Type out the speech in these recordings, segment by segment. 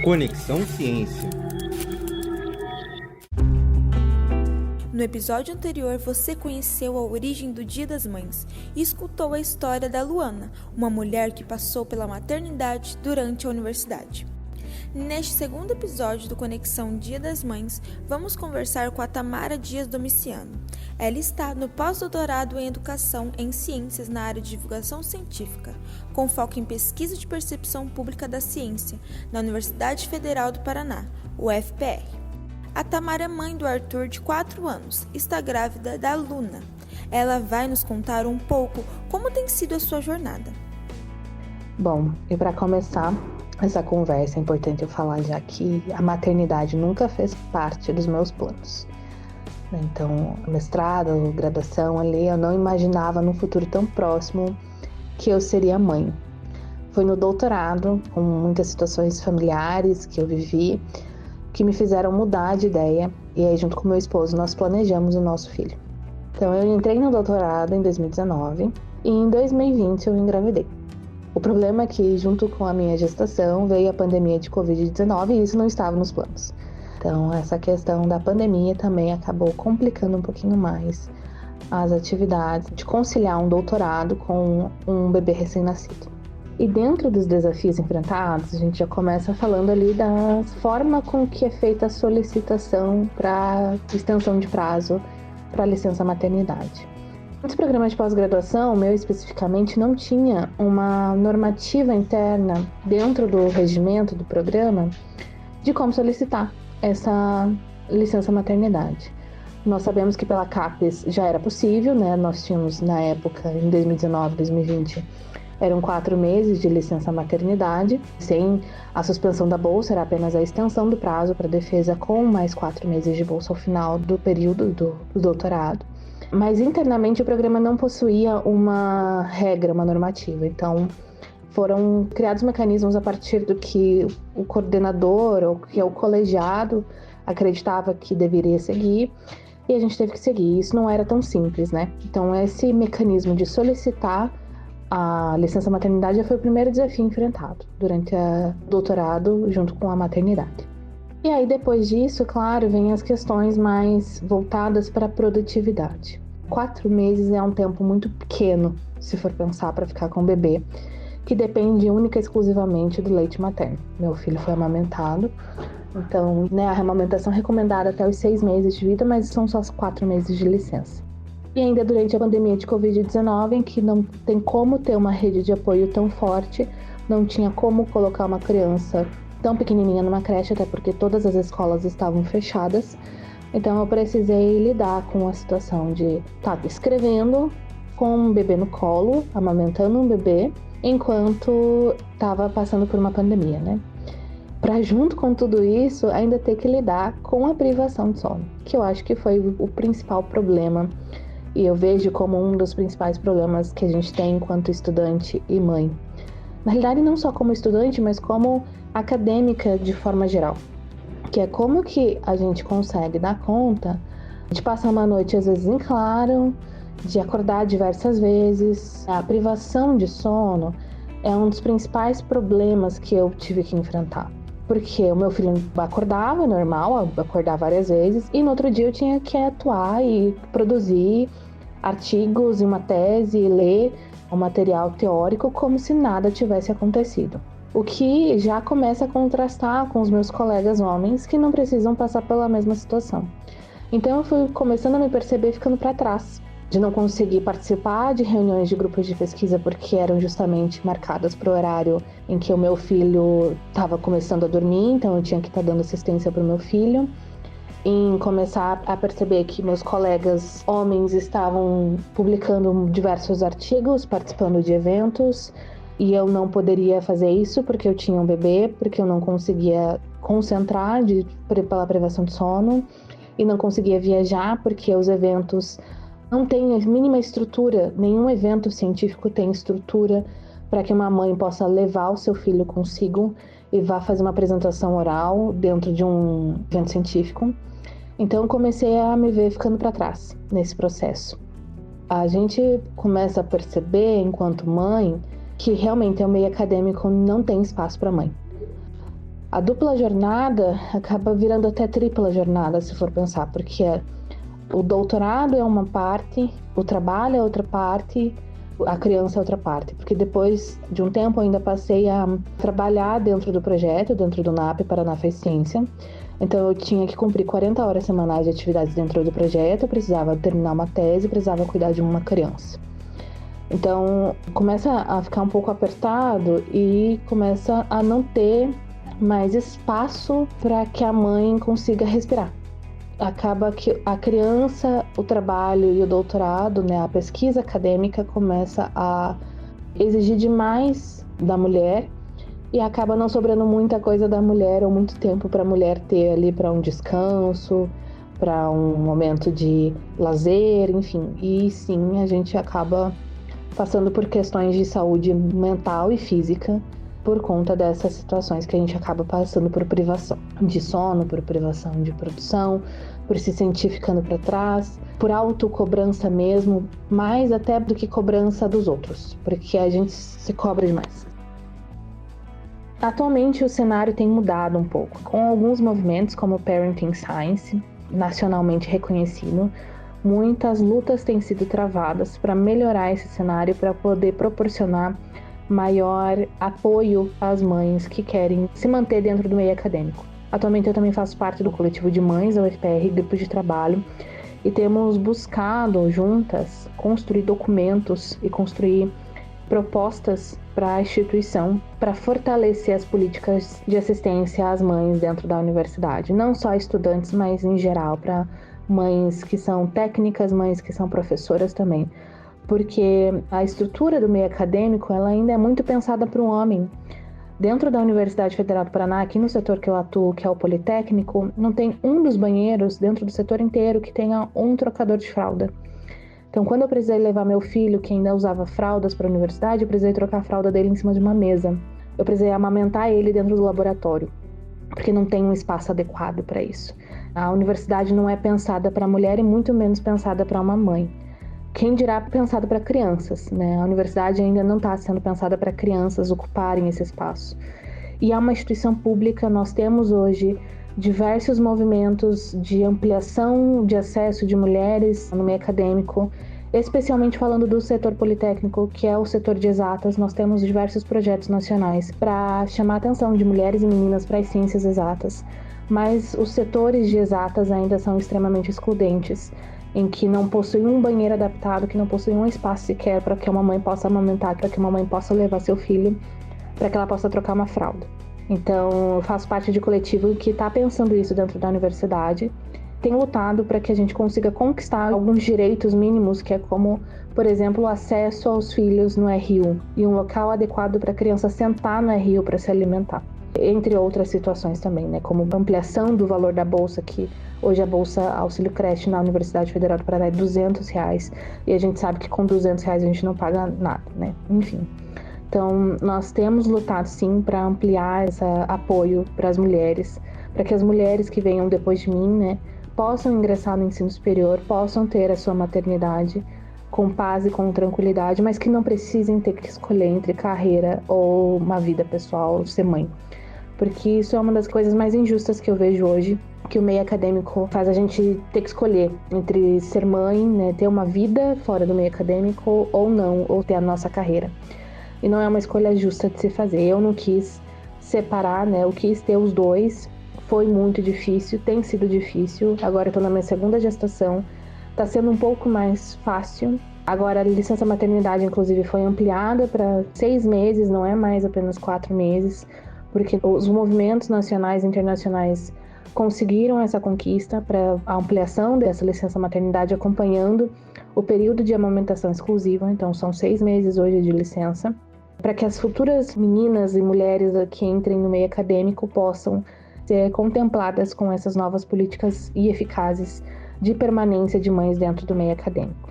Conexão Ciência. No episódio anterior, você conheceu a origem do Dia das Mães e escutou a história da Luana, uma mulher que passou pela maternidade durante a universidade. Neste segundo episódio do Conexão Dia das Mães, vamos conversar com a Tamara Dias Domiciano. Ela está no pós-doutorado em Educação em Ciências na área de Divulgação Científica, com foco em Pesquisa de Percepção Pública da Ciência, na Universidade Federal do Paraná, UFPR. A Tamara é mãe do Arthur, de 4 anos, está grávida da Luna. Ela vai nos contar um pouco como tem sido a sua jornada. Bom, e para começar essa conversa, é importante eu falar já que a maternidade nunca fez parte dos meus planos. Então, mestrado, graduação ali, eu não imaginava num futuro tão próximo que eu seria mãe. Foi no doutorado, com muitas situações familiares que eu vivi, que me fizeram mudar de ideia, e aí junto com meu esposo nós planejamos o nosso filho. Então eu entrei no doutorado em 2019 e em 2020 eu engravidei. O problema é que junto com a minha gestação veio a pandemia de Covid-19 e isso não estava nos planos. Então essa questão da pandemia também acabou complicando um pouquinho mais as atividades de conciliar um doutorado com um bebê recém-nascido. E dentro dos desafios enfrentados, a gente já começa falando ali da forma com que é feita a solicitação para extensão de prazo para licença maternidade. Nos programas de pós-graduação, o meu especificamente não tinha uma normativa interna dentro do regimento do programa de como solicitar essa licença maternidade. Nós sabemos que pela CAPES já era possível, né? Nós tínhamos na época, em 2019, 2020, eram 4 meses de licença maternidade, sem a suspensão da bolsa, era apenas a extensão do prazo para defesa com mais 4 meses de bolsa ao final do período do doutorado. Mas internamente o programa não possuía uma regra, uma normativa, então foram criados mecanismos a partir do que o coordenador ou que o colegiado acreditava que deveria seguir, e a gente teve que seguir. Isso não era tão simples, né? Então esse mecanismo de solicitar a licença maternidade foi o primeiro desafio enfrentado durante o doutorado junto com a maternidade. E aí depois disso, claro, vem as questões mais voltadas para a produtividade. 4 meses é um tempo muito pequeno, se for pensar, para ficar com o bebê, que depende única e exclusivamente do leite materno. Meu filho foi amamentado, então a amamentação é recomendada até os 6 meses de vida, mas são só 4 meses de licença. E ainda durante a pandemia de Covid-19, em que não tem como ter uma rede de apoio tão forte, não tinha como colocar uma criança tão pequenininha numa creche, até porque todas as escolas estavam fechadas. Então eu precisei lidar com a situação de estar escrevendo com um bebê no colo, amamentando um bebê, enquanto estava passando por uma pandemia, né? Para junto com tudo isso, ainda ter que lidar com a privação de sono, que eu acho que foi o principal problema. E eu vejo como um dos principais problemas que a gente tem enquanto estudante e mãe. Na realidade, não só como estudante, mas como acadêmica de forma geral. Que é como que a gente consegue dar conta de passar uma noite, às vezes, em claro, de acordar diversas vezes. A privação de sono é um dos principais problemas que eu tive que enfrentar. Porque o meu filho acordava, normal, acordar várias vezes, e no outro dia eu tinha que atuar e produzir artigos e uma tese, e ler um material teórico como se nada tivesse acontecido. O que já começa a contrastar com os meus colegas homens que não precisam passar pela mesma situação. Então eu fui começando a me perceber ficando para trás, de não conseguir participar de reuniões de grupos de pesquisa porque eram justamente marcadas para o horário em que o meu filho estava começando a dormir, então eu tinha que estar dando assistência para o meu filho. Em começar a perceber que meus colegas homens estavam publicando diversos artigos, participando de eventos, e eu não poderia fazer isso porque eu tinha um bebê, porque eu não conseguia concentrar pela privação de sono, e não conseguia viajar porque os eventos não têm a mínima estrutura, nenhum evento científico tem estrutura para que uma mãe possa levar o seu filho consigo e vá fazer uma apresentação oral dentro de um evento científico. Então, comecei a me ver ficando para trás nesse processo. A gente começa a perceber, enquanto mãe, que realmente o meio acadêmico não tem espaço para mãe. A dupla jornada acaba virando até tripla jornada, se for pensar, porque o doutorado é uma parte, o trabalho é outra parte, a criança é outra parte. Porque depois de um tempo eu ainda passei a trabalhar dentro do projeto, dentro do NAP, Paraná Faz Ciência. Então eu tinha que cumprir 40 horas semanais de atividades dentro do projeto, eu precisava terminar uma tese, precisava cuidar de uma criança. Então começa a ficar um pouco apertado e começa a não ter mais espaço para que a mãe consiga respirar. Acaba que a criança, o trabalho e o doutorado, né, a pesquisa acadêmica começa a exigir demais da mulher e acaba não sobrando muita coisa da mulher ou muito tempo para a mulher ter ali para um descanso, para um momento de lazer, enfim. E sim, a gente acaba passando por questões de saúde mental e física por conta dessas situações que a gente acaba passando por privação de sono, por privação de produção, por se sentir ficando para trás, por autocobrança mesmo, mais até do que cobrança dos outros, porque a gente se cobra demais. Atualmente o cenário tem mudado um pouco, com alguns movimentos como o Parenting Science, nacionalmente reconhecido. Muitas lutas têm sido travadas para melhorar esse cenário, para poder proporcionar maior apoio às mães que querem se manter dentro do meio acadêmico. Atualmente eu também faço parte do coletivo de mães da UFPR, grupo de trabalho, e temos buscado juntas construir documentos e construir propostas para a instituição para fortalecer as políticas de assistência às mães dentro da universidade, não só estudantes, mas em geral para mães que são técnicas, mães que são professoras também. Porque a estrutura do meio acadêmico ela ainda é muito pensada para o homem. Dentro da Universidade Federal do Paraná, aqui no setor que eu atuo, que é o Politécnico, não tem um dos banheiros dentro do setor inteiro que tenha um trocador de fralda. Então, quando eu precisei levar meu filho, que ainda usava fraldas para a universidade, eu precisei trocar a fralda dele em cima de uma mesa. Eu precisei amamentar ele dentro do laboratório, porque não tem um espaço adequado para isso. A universidade não é pensada para a mulher e muito menos pensada para uma mãe. Quem dirá pensado para crianças, né? A universidade ainda não está sendo pensada para crianças ocuparem esse espaço. E é uma instituição pública, nós temos hoje diversos movimentos de ampliação de acesso de mulheres no meio acadêmico, especialmente falando do setor politécnico, que é o setor de exatas. Nós temos diversos projetos nacionais para chamar a atenção de mulheres e meninas para as ciências exatas, mas os setores de exatas ainda são extremamente excludentes, em que não possui um banheiro adaptado, que não possui um espaço sequer para que uma mãe possa amamentar, para que uma mãe possa levar seu filho, para que ela possa trocar uma fralda. Então, eu faço parte de coletivo que está pensando isso dentro da universidade, tem lutado para que a gente consiga conquistar alguns direitos mínimos, que é como, por exemplo, o acesso aos filhos no RU e um local adequado para a criança sentar no RU para se alimentar. Entre outras situações também, né, como ampliação do valor da bolsa, que hoje a bolsa auxílio creche na Universidade Federal do Paraná é R$200, e a gente sabe que com R$200 a gente não paga nada, né? Enfim. Então, nós temos lutado sim para ampliar esse apoio para as mulheres, para que as mulheres que venham depois de mim, né, possam ingressar no ensino superior, possam ter a sua maternidade com paz e com tranquilidade, mas que não precisem ter que escolher entre carreira ou uma vida pessoal, ser mãe. Porque isso é uma das coisas mais injustas que eu vejo hoje, que o meio acadêmico faz a gente ter que escolher entre ser mãe, né, ter uma vida fora do meio acadêmico ou não, ou ter a nossa carreira. E não é uma escolha justa de se fazer. Eu não quis separar, né, eu quis ter os dois. Foi muito difícil, tem sido difícil. Agora eu tô na minha segunda gestação, tá sendo um pouco mais fácil. Agora a licença maternidade, inclusive, foi ampliada para 6 meses, não é mais apenas 4 meses. Porque os movimentos nacionais e internacionais conseguiram essa conquista para a ampliação dessa licença maternidade, acompanhando o período de amamentação exclusiva. Então, são 6 meses hoje de licença, para que as futuras meninas e mulheres que entrem no meio acadêmico possam ser contempladas com essas novas políticas e eficazes de permanência de mães dentro do meio acadêmico.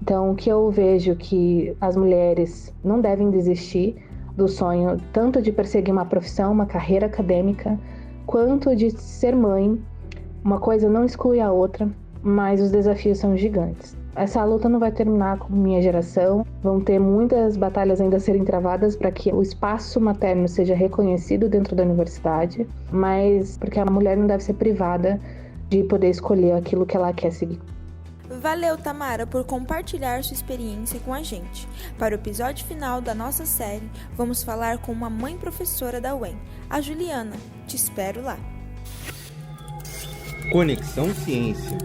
Então, o que eu vejo que as mulheres não devem desistir do sonho tanto de perseguir uma profissão, uma carreira acadêmica, quanto de ser mãe. Uma coisa não exclui a outra, mas os desafios são gigantes. Essa luta não vai terminar com minha geração. Vão ter muitas batalhas ainda a serem travadas para que o espaço materno seja reconhecido dentro da universidade, mas porque a mulher não deve ser privada de poder escolher aquilo que ela quer seguir. Valeu, Tamara, por compartilhar sua experiência com a gente. Para o episódio final da nossa série, vamos falar com uma mãe professora da UEM, a Juliana. Te espero lá. Conexão Ciência.